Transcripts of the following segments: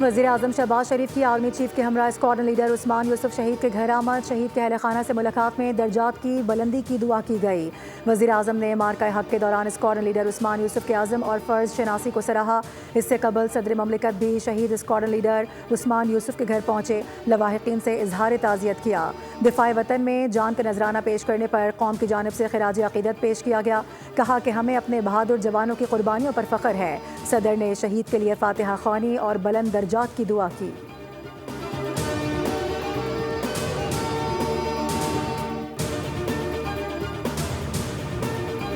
وزیراعظم شہباز شریف کی army chief کے ہمراہ اسکواڈرن لیڈر عثمان یوسف شہید کے گھر آمد. شہید کے اہل خانہ سے ملاقات میں درجات کی بلندی کی دعا کی گئی. وزیراعظم نے مارکہ حق کے دوران اسکواڈرن لیڈر عثمان یوسف کے عزم اور فرض شناسی کو سراہا. اس سے قبل صدر مملکت بھی شہید اسکواڈرن لیڈر عثمان یوسف کے گھر پہنچے. لواحقین سے اظہار تعزیت کیا. دفاع وطن میں جان کا نذرانہ پیش کرنے پر قوم کی جانب سے خراج عقیدت پیش کیا گیا. کہا کہ ہمیں اپنے بہادر جوانوں کی قربانیوں پر فخر ہے. صدر نے شہید کے لیے فاتحہ خوانی اور بلند درجات کی دعا کی.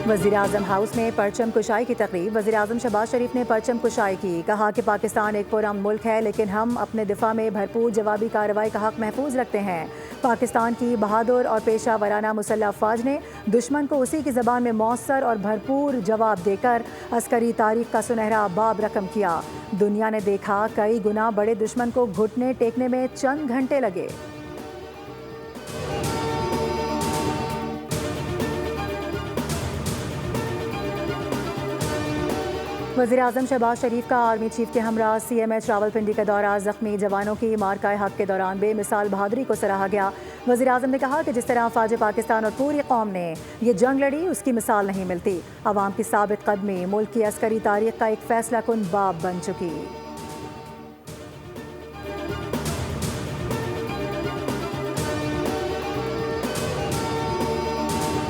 وزیراعظم ہاؤس میں پرچم کشائی کی تقریب. وزیراعظم شہباز شریف نے پرچم کشائی کی. کہا کہ پاکستان ایک پرامن ملک ہے لیکن ہم اپنے دفاع میں بھرپور جوابی کارروائی کا حق محفوظ رکھتے ہیں. پاکستان کی بہادر اور پیشہ ورانہ مسلح افواج نے دشمن کو اسی کی زبان میں مؤثر اور بھرپور جواب دے کر عسکری تاریخ کا سنہرا باب رقم کیا. دنیا نے دیکھا کئی گنا بڑے دشمن کو گھٹنے ٹیکنے میں چند گھنٹے لگے. وزیراعظم شہباز شریف کا آرمی چیف کے ہمراہ سی ایم ایچ راولپنڈی کا دورہ. زخمی جوانوں کی مارکہ حق کے دوران بے مثال بہادری کو سراہا گیا. وزیراعظم نے کہا کہ جس طرح افواج پاکستان اور پوری قوم نے یہ جنگ لڑی اس کی مثال نہیں ملتی. عوام کی ثابت قدمی ملک کی عسکری تاریخ کا ایک فیصلہ کن باب بن چکی.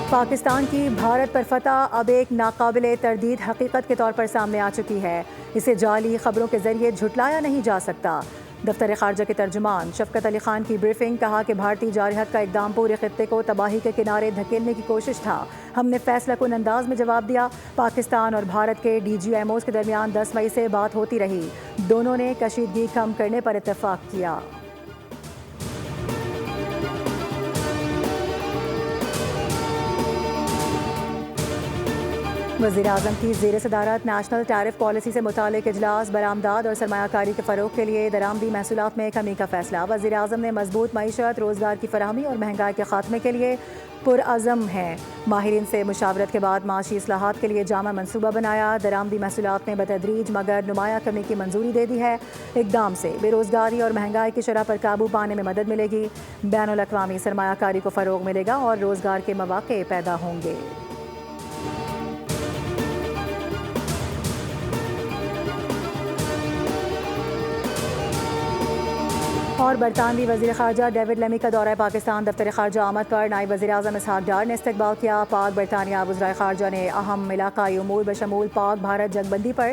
پاکستان کی بھارت پر فتح اب ایک ناقابل تردید حقیقت کے طور پر سامنے آ چکی ہے. اسے جعلی خبروں کے ذریعے جھٹلایا نہیں جا سکتا. دفتر خارجہ کے ترجمان شفقت علی خان کی بریفنگ. کہا کہ بھارتی جارحیت کا اقدام پورے خطے کو تباہی کے کنارے دھکیلنے کی کوشش تھا. ہم نے فیصلہ کن انداز میں جواب دیا. پاکستان اور بھارت کے ڈی جی ایم اوز کے درمیان 10 مئی سے بات ہوتی رہی. دونوں نے کشیدگی کم کرنے پر اتفاق کیا. وزیراعظم کی زیر صدارت نیشنل ٹیرف پالیسی سے متعلق اجلاس. برآمدات اور سرمایہ کاری کے فروغ کے لیے درآمدی محصولات میں کمی کا فیصلہ. وزیراعظم نے مضبوط معیشت، روزگار کی فراہمی اور مہنگائی کے خاتمے کے لیے پرعزم ہیں. ماہرین سے مشاورت کے بعد معاشی اصلاحات کے لیے جامع منصوبہ بنایا. درآمدی محصولات میں بتدریج مگر نمایاں کمی کی منظوری دے دی ہے. اقدام سے بے روزگاری اور مہنگائی کی شرح پر قابو پانے میں مدد ملے گی. بین الاقوامی سرمایہ کاری کو فروغ ملے گا اور روزگار کے مواقع پیدا ہوں گے. اور برطانوی وزیر خارجہ ڈیوڈ لیمی کا دورہ پاکستان. دفتر خارجہ آمد پر نائب وزیر اعظم اسحاق ڈار نے استقبال کیا. پاک برطانیہ وزرائے خارجہ نے اہم علاقائی امور بشمول پاک بھارت جنگ بندی پر